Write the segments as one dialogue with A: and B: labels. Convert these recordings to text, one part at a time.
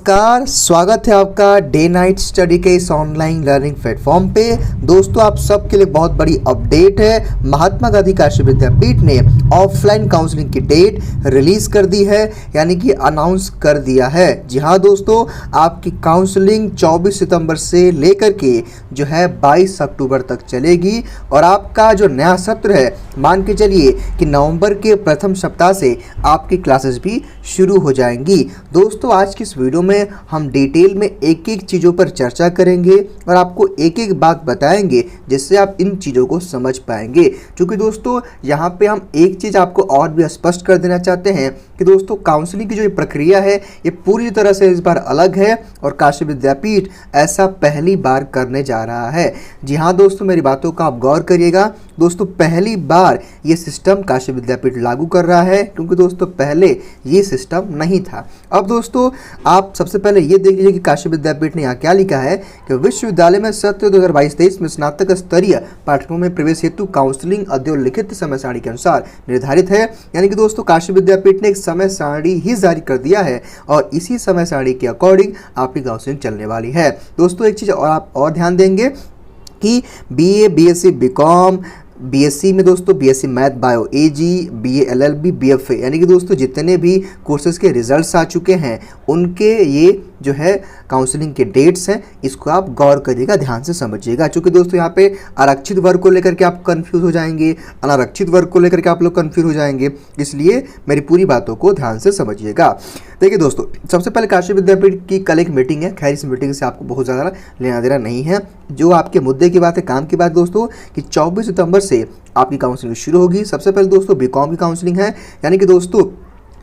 A: नमस्कार, स्वागत है आपका डे नाइट स्टडी के इस ऑनलाइन लर्निंग प्लेटफॉर्म पे। दोस्तों, आप सबके लिए बहुत बड़ी अपडेट है। महात्मा गांधी काशी विद्यापीठ ने ऑफलाइन काउंसलिंग की डेट रिलीज कर दी है, यानी कि अनाउंस कर दिया है। जी हाँ दोस्तों, आपकी काउंसलिंग 24 सितंबर से लेकर के जो है 22 अक्टूबर तक चलेगी और आपका जो नया सत्र है, मान के चलिए कि नवंबर के प्रथम सप्ताह से आपकी क्लासेस भी शुरू हो जाएंगी। दोस्तों, आज की इस वीडियो में हम डिटेल में एक एक चीज़ों पर चर्चा करेंगे और आपको एक एक बात बताएंगे जिससे आप इन चीज़ों को समझ पाएंगे। क्योंकि दोस्तों, यहाँ पे हम एक चीज़ आपको और भी स्पष्ट कर देना चाहते हैं कि दोस्तों, काउंसलिंग की जो प्रक्रिया है ये पूरी तरह से इस बार अलग है और काशी विद्यापीठ ऐसा पहली बार करने जा रहा है। जी हाँ दोस्तों, मेरी बातों का आप गौर करिएगा। दोस्तों, पहली बार ये सिस्टम काशी विद्यापीठ लागू कर रहा है, क्योंकि दोस्तों पहले ये सिस्टम नहीं था। अब दोस्तों, आप सबसे पहले ये देख लीजिए कि काशी विद्यापीठ ने यहाँ क्या लिखा है कि विश्वविद्यालय में सत्र 2022-23 में स्नातक स्तरीय पाठ्यक्रमों में प्रवेश हेतु काउंसलिंग अधोलिखित समय सारणी के अनुसार निर्धारित है। यानी कि दोस्तों, काशी विद्यापीठ ने एक समय सारणी ही जारी कर दिया है और इसी समय सारणी के अकॉर्डिंग आपकी काउंसलिंग चलने वाली है। दोस्तों, एक चीज़ और आप और ध्यान देंगे कि बीए, बीएससी, बीकॉम, बीएससी में दोस्तों बीएससी मैथ बायो, एजी, बीए एलएलबी, बीएफए, यानी कि दोस्तों जितने भी कोर्सेज के रिजल्ट्स आ चुके हैं उनके ये जो है काउंसलिंग के डेट्स हैं, इसको आप गौर करिएगा, ध्यान से समझिएगा। क्योंकि दोस्तों यहाँ पे आरक्षित वर्ग को लेकर के आप कंफ्यूज हो जाएंगे, अनारक्षित वर्ग को लेकर के आप लोग कंफ्यूज हो जाएंगे, इसलिए मेरी पूरी बातों को ध्यान से समझिएगा। देखिए दोस्तों, सबसे पहले काशी विद्यापीठ की कल एक मीटिंग है। खैर, इस मीटिंग से आपको बहुत ज़्यादा लेना देना नहीं है। जो आपके मुद्दे की बात है, काम की बात दोस्तों, कि 24 सितंबर से आपकी काउंसलिंग शुरू होगी। सबसे पहले दोस्तों बीकॉम की काउंसलिंग है, यानी कि दोस्तों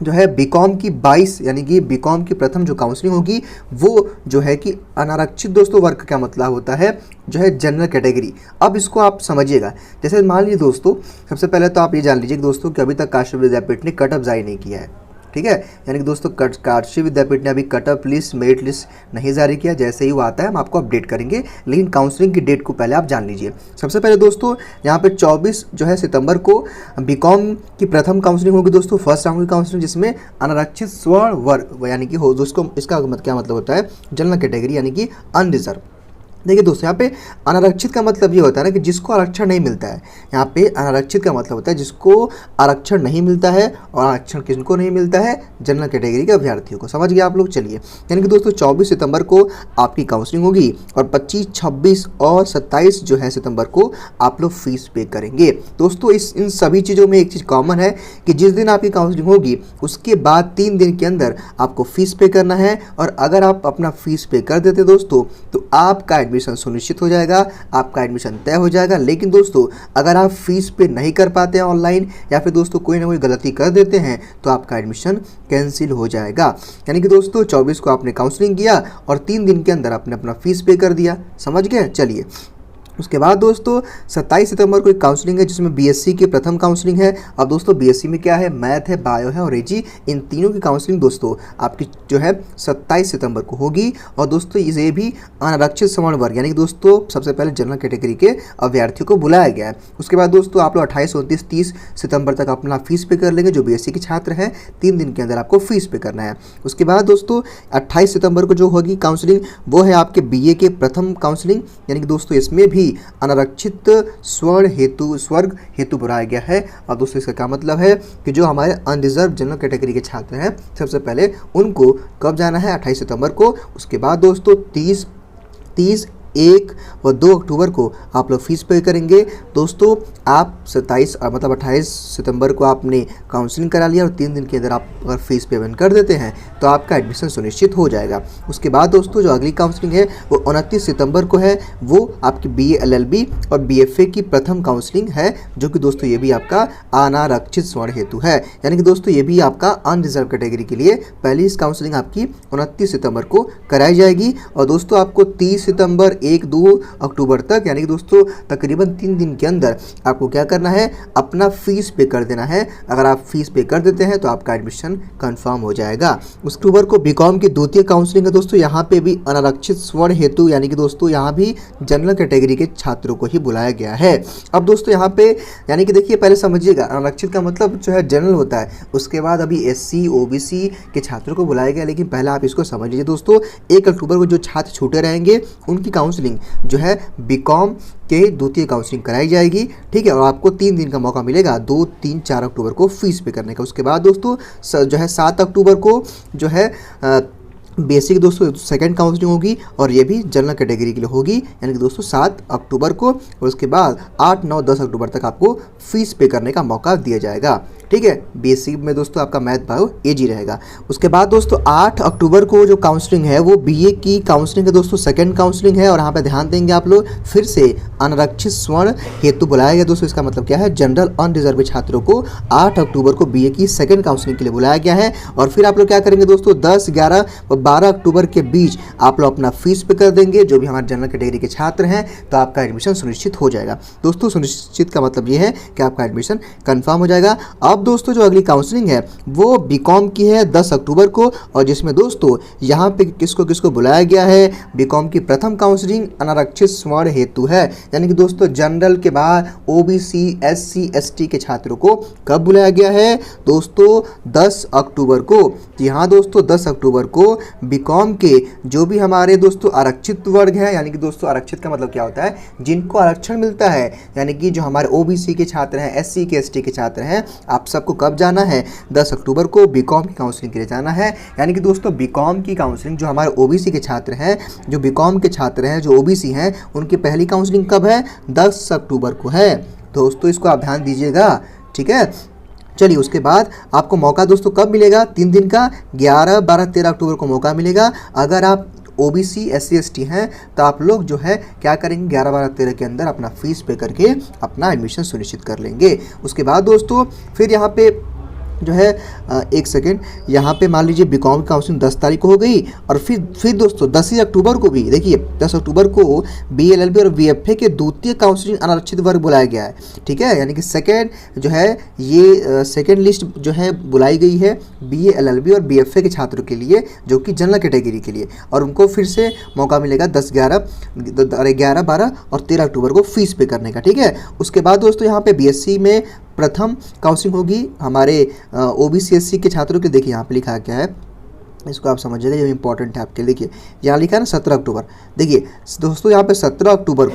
A: जो है बीकॉम की 22 यानी कि बीकॉम की प्रथम जो काउंसलिंग होगी वो जो है कि अनारक्षित दोस्तों वर्ग का क्या मतलब होता है, जो है जनरल कैटेगरी। अब इसको आप समझिएगा। जैसे मान लीजिए दोस्तों, सबसे पहले तो आप ये जान लीजिए कि दोस्तों कि अभी तक काशी विद्यापीठ ने कट ऑफ जारी नहीं किया है, ठीक है। यानी कि दोस्तों काशी विद्यापीठ ने अभी cut off list, merit list नहीं जारी किया। जैसे ही वो आता है हम आपको अपडेट करेंगे, लेकिन काउंसलिंग की डेट को पहले आप जान लीजिए। सबसे पहले दोस्तों यहाँ पे 24 जो है सितंबर को बीकॉम की प्रथम काउंसलिंग होगी दोस्तों, फर्स्ट राउंड की काउंसलिंग, जिसमें अनारक्षित स्वर्ण वर्ग यानी कि हो दोस्तों, इसका क्या मतलब होता है, जनरल कैटेगरी यानी कि अनरिजर्व। देखिए दोस्तों, यहाँ पे अनारक्षित का मतलब ये होता है ना कि जिसको आरक्षण नहीं मिलता है। यहाँ पे अनारक्षित का मतलब होता है जिसको आरक्षण नहीं मिलता है, और आरक्षण किनको नहीं मिलता है, जनरल कैटेगरी के अभ्यर्थियों को। समझ गए आप लोग। चलिए, यानी कि दोस्तों 24 सितंबर को आपकी काउंसलिंग होगी और 25, 26 और 27 जो है सितंबर को आप लोग फीस पे करेंगे। दोस्तों, इन सभी चीज़ों में एक चीज़ कॉमन है कि जिस दिन आपकी काउंसलिंग होगी उसके बाद 3 दिन के अंदर आपको फीस पे करना है, और अगर आप अपना फीस पे कर देते दोस्तों तो आपका एडमिशन सुनिश्चित हो जाएगा, आपका एडमिशन तय हो जाएगा। लेकिन दोस्तों, अगर आप फीस पे नहीं कर पाते हैं ऑनलाइन, या फिर दोस्तों कोई ना कोई गलती कर देते हैं, तो आपका एडमिशन कैंसिल हो जाएगा। यानी कि दोस्तों 24 को आपने काउंसलिंग किया और 3 दिन के अंदर आपने अपना फीस पे कर दिया। समझ गए। चलिए, उसके बाद दोस्तों 27 सितंबर को एक काउंसलिंग है जिसमें बीएससी की प्रथम काउंसलिंग है। अब दोस्तों बीएससी में क्या है, मैथ है, बायो है और एजी, इन तीनों की काउंसलिंग दोस्तों आपकी जो है 27 सितंबर को होगी। और दोस्तों इसे भी अनारक्षित सवर्ण वर्ग यानी कि दोस्तों सबसे पहले जनरल कैटेगरी के अभ्यर्थियों को बुलाया गया है। उसके बाद दोस्तों आप लोग 28, 29, 30 सितंबर तक अपना फीस पे कर लेंगे। जो बीएससी के छात्र हैं 3 दिन के अंदर आपको फीस पे करना है। उसके बाद दोस्तों 28 सितंबर को जो होगी काउंसलिंग, वो है आपके बीए के प्रथम काउंसलिंग, यानी कि दोस्तों इसमें भी अनारक्षित स्वर्ग हेतु बुलाया गया है। और दोस्तों इसका क्या मतलब है कि जो हमारे अनरिजर्व जनरल कैटेगरी के छात्र हैं, सबसे पहले उनको कब जाना है, 28 सितंबर को। उसके बाद दोस्तों 30, 1 और 2 अक्टूबर को आप लोग फीस पे करेंगे। दोस्तों आप 28 सितंबर को आपने काउंसलिंग करा लिया और 3 दिन के अंदर आप अगर फीस पेमेंट कर देते हैं तो आपका एडमिशन सुनिश्चित हो जाएगा। उसके बाद दोस्तों जो अगली काउंसलिंग है वो 29 सितंबर को है। वो आपकी बीए एलएलबी और बीएफए की प्रथम काउंसलिंग है, जो कि दोस्तों ये भी आपका अनारक्षित स्वर्ण हेतु है। यानी कि दोस्तों ये भी आपका अनरिजर्व कैटेगरी के लिए पहली काउंसलिंग आपकी 29 सितंबर को कराई जाएगी। और दोस्तों आपको 30 सितंबर, 1-2 अक्टूबर तक, यानी कि दोस्तों तकरीबन 3 दिन के अंदर आपको क्या करना है, अपना फीस पे कर देना है। अगर आप फीस पे कर देते हैं तो आपका एडमिशन कंफर्म हो जाएगा। उस अक्टूबर को बीकॉम की द्वितीय काउंसलिंग है दोस्तों। यहाँ पे भी अनारक्षित स्वर्ण हेतु, यानी कि दोस्तों यहाँ भी जनरल कैटेगरी के छात्रों को ही बुलाया गया है। अब दोस्तों यहाँ पे यानी कि देखिए, पहले समझिएगा, अनारक्षित का मतलब जो है जनरल होता है, उसके बाद अभी SC OBC के छात्रों को बुलाया गया। लेकिन पहले आप इसको समझ लीजिए दोस्तों, 1 अक्टूबर को जो छात्र छूटे रहेंगे उनकी काउंसलिंग जो है बीकॉम के द्वितीय काउंसलिंग कराई जाएगी, ठीक है। और आपको 3 दिन का मौका मिलेगा, 2, 3, 4 अक्टूबर को फीस पे करने का। उसके बाद दोस्तों जो है 7 अक्टूबर को जो है बेसिक दोस्तों सेकंड काउंसलिंग होगी, और ये भी जनरल कैटेगरी के लिए होगी, यानी कि दोस्तों 7 अक्टूबर को। और उसके बाद 8, 9, 10 अक्टूबर तक आपको फीस पे करने का मौका दिया जाएगा, ठीक है। बेसिक में दोस्तों आपका मैथ बायो AG रहेगा। उसके बाद दोस्तों 8 अक्टूबर को जो काउंसलिंग है वो BA की काउंसलिंग है दोस्तों, सेकंड काउंसलिंग है। और यहाँ पे ध्यान देंगे आप लोग, फिर से अनारक्षित स्वर्ण हेतु बुलाया गया दोस्तों। इसका मतलब क्या है, जनरल अनरिजर्व छात्रों को 8 अक्टूबर को BA की सेकंड काउंसलिंग के लिए बुलाया गया है। और फिर आप लोग क्या करेंगे दोस्तों, 10, 11 और 12 अक्टूबर के बीच आप लोग अपना फीस पे कर देंगे, जो भी हमारे जनरल कैटेगरी के छात्र हैं, तो आपका एडमिशन सुनिश्चित हो जाएगा दोस्तों। सुनिश्चित का मतलब ये है कि आपका एडमिशन कंफर्म हो जाएगा। अब दोस्तों जो अगली काउंसलिंग है वो बीकॉम की है 10 अक्टूबर को, और जिसमें दोस्तों यहाँ पे किसको किसको बुलाया गया है, बीकॉम की प्रथम काउंसलिंग अनारक्षित स्वर्ण हेतु है, यानी कि दोस्तों जनरल के बाद OBC SC ST के छात्रों को कब बुलाया गया है दोस्तों, 10 अक्टूबर को। यहाँ दोस्तों 10 अक्टूबर को बीकॉम के जो भी हमारे दोस्तों आरक्षित वर्ग है, यानी कि दोस्तों आरक्षित का मतलब क्या होता है, जिनको आरक्षण मिलता है, यानी कि जो हमारे OBC के छात्र हैं, SC के ST के छात्र हैं, आप सबको कब जाना है, 10 अक्टूबर को बीकॉम की काउंसलिंग के लिए जाना है। यानी कि दोस्तों बीकॉम की काउंसलिंग जो हमारे OBC के छात्र हैं, जो बीकॉम के छात्र हैं, जो OBC हैं, उनकी पहली काउंसलिंग कब है, 10 अक्टूबर को है दोस्तों। इसको आप ध्यान दीजिएगा, ठीक है। चलिए, उसके बाद आपको मौका दोस्तों कब मिलेगा, 3 दिन का, 11, 12, 13 अक्टूबर को मौका मिलेगा। अगर आप OBC SC ST हैं तो आप लोग जो है क्या करेंगे, 11, 12, 13 के अंदर अपना फीस पे करके अपना एडमिशन सुनिश्चित कर लेंगे। उसके बाद दोस्तों फिर यहाँ पे जो है एक सेकेंड, यहाँ पे मान लीजिए बीकॉम की काउंसलिंग 10 तारीख को हो गई। और फिर दोस्तों 10 ही अक्टूबर को भी देखिए, 10 अक्टूबर को BA LLB और VFA के द्वितीय काउंसलिंग अनारक्षित वर्ग बुलाया गया है, ठीक है। यानी कि सेकेंड जो है ये सेकेंड लिस्ट जो है बुलाई गई है BA LLB और BFA के छात्रों के लिए, जो कि जनरल कैटेगरी के लिए, और उनको फिर से मौका मिलेगा 10, 11, 12 और 13 अक्टूबर को फीस पे करने का, ठीक है। उसके बाद दोस्तों यहाँ पे BSc में प्रथम काउंसलिंग होगी हमारे OBC SC के छात्रों के। देखिए यहाँ पे लिखा क्या है, इसको आप समझिएगा, ये इंपॉर्टेंट है आपके लिए। देखिए यहाँ लिखा है ना 17 अक्टूबर। देखिए दोस्तों यहाँ पे 17 अक्टूबर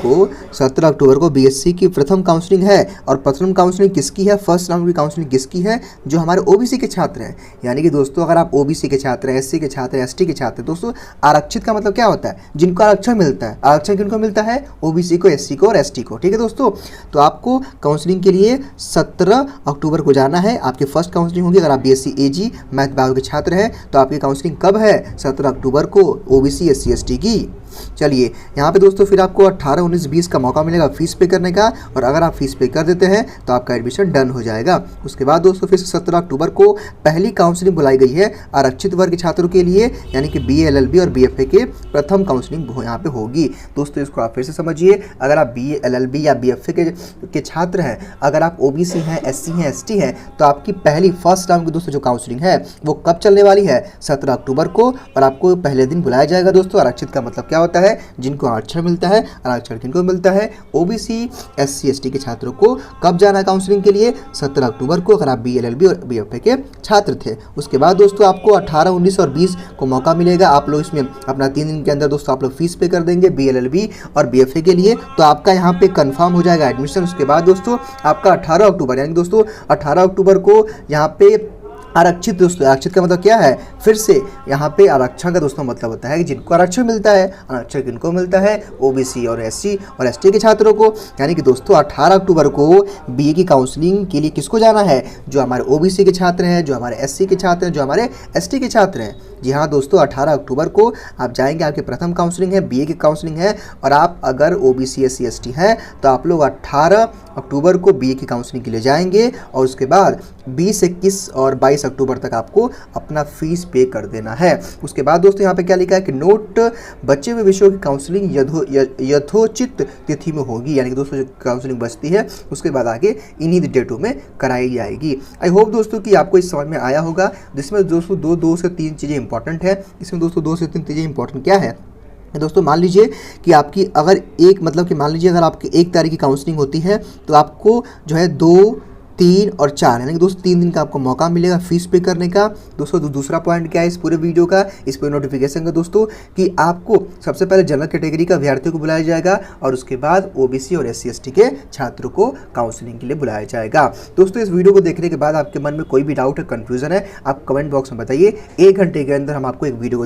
A: को BSc की प्रथम काउंसलिंग है। और प्रथम काउंसलिंग किसकी है, फर्स्ट राउंड की काउंसलिंग किसकी है, जो हमारे OBC के छात्र हैं। यानी कि दोस्तों अगर आप OBC के छात्र हैं, SC के छात्र हैं, ST के छात्र हैं, दोस्तों आरक्षित का मतलब क्या होता है, जिनको आरक्षण मिलता है। आरक्षण किनको मिलता है, OBC को, SC को और ST को, ठीक है दोस्तों। तो आपको काउंसलिंग के लिए 17 अक्टूबर को जाना है। आपकी फर्स्ट काउंसलिंग होगी अगर आप BSc AG मैथ बायो के छात्र हैं, तो आपकी काउंसलिंग कब है, 17 अक्टूबर को OBC SC ST की। चलिए यहाँ पे दोस्तों फिर आपको 18, 19, 20 का मौका मिलेगा फीस पे करने का, और अगर आप फीस पे कर देते हैं तो आपका एडमिशन डन हो जाएगा। उसके बाद दोस्तों फिर से 17 अक्टूबर को पहली काउंसलिंग बुलाई गई है आरक्षित वर्ग के छात्रों के लिए, यानी कि BA LLB और BFA के प्रथम काउंसलिंग यहाँ पे होगी दोस्तों। इसको आप फिर से समझिए, अगर आप BA LLB या BFA के छात्र हैं, अगर आप OBC हैं, SC हैं, ST हैं, तो आपकी पहली फर्स्ट राउंड की दोस्तों जो काउंसलिंग है वो कब चलने वाली है, 17 अक्टूबर को। और आपको पहले दिन बुलाया जाएगा दोस्तों। आरक्षित का मतलब क्या होता है, जिनको आरक्षण मिलता है। आरक्षण किनको मिलता है, OBC SC ST के छात्रों को कब जाना काउंसलिंग के लिए, 17 अक्टूबर को, अगर आप BA LLB और BFA के छात्र थे। उसके बाद दोस्तों आपको 18, 19 और 20 को मौका मिलेगा। आप लोग इसमें अपना 3 दिन के अंदर दोस्तों आप लोग फीस पे कर देंगे BA LLB और BFA के लिए, तो आपका यहाँ पे कंफर्म हो जाएगा एडमिशन। उसके बाद दोस्तों आपका 18 अक्टूबर, यानी दोस्तों 18 अक्टूबर को यहाँ पे आरक्षित दोस्तों, आरक्षित का मतलब क्या है, फिर से यहाँ पे आरक्षण का दोस्तों मतलब होता है कि जिनको आरक्षण मिलता है। आरक्षण किनको मिलता है, OBC और SC और ST के छात्रों को। यानी कि दोस्तों 18 अक्टूबर को BA की काउंसलिंग के लिए किसको जाना है, जो हमारे OBC के छात्र हैं, जो हमारे SC के छात्र हैं, जो हमारे ST के छात्र हैं। जी हाँ दोस्तों, 18 अक्टूबर को आप जाएंगे, आपकी प्रथम काउंसलिंग है, बीए की काउंसलिंग है। और आप अगर ओबीसी SC ST हैं तो आप लोग 18 अक्टूबर को बीए की काउंसलिंग के लिए जाएंगे और उसके बाद 20, 21 और 22 अक्टूबर तक आपको अपना फीस पे कर देना है। उसके बाद दोस्तों यहाँ पे क्या लिखा है कि नोट बचे हुए विषयों की काउंसलिंग यथोचित तिथि में होगी, यानी कि दोस्तों जो काउंसलिंग बचती है उसके बाद आगे इन्हीं डेटों में कराई जाएगी। आई होप दोस्तों कि आपको इस समझ में आया होगा, जिसमें दोस्तों दो से तीन चीज़ें इंपॉर्टेंट है। इसमें दोस्तों 2 से 3 चीज़ें इंपॉर्टेंट क्या है दोस्तों, मान लीजिए कि आपकी अगर एक मतलब कि मान लीजिए अगर आपकी 1 तारीख की काउंसलिंग होती है तो आपको जो है 2, 3 और 4 यानी कि दोस्तों 3 दिन का आपको मौका मिलेगा फीस पे करने का। दोस्तों दूसरा पॉइंट क्या है इस पूरे वीडियो का, इस पूरे नोटिफिकेशन का दोस्तों, कि आपको सबसे पहले जनरल कैटेगरी का अभ्यर्थियों को बुलाया जाएगा और उसके बाद ओबीसी और SC ST के छात्रों को काउंसलिंग के लिए बुलाया जाएगा। दोस्तों इस वीडियो को देखने के बाद आपके मन में कोई भी डाउट है, कन्फ्यूजन है, आप कमेंट बॉक्स में बताइए। 1 घंटे के अंदर हम आपको एक वीडियो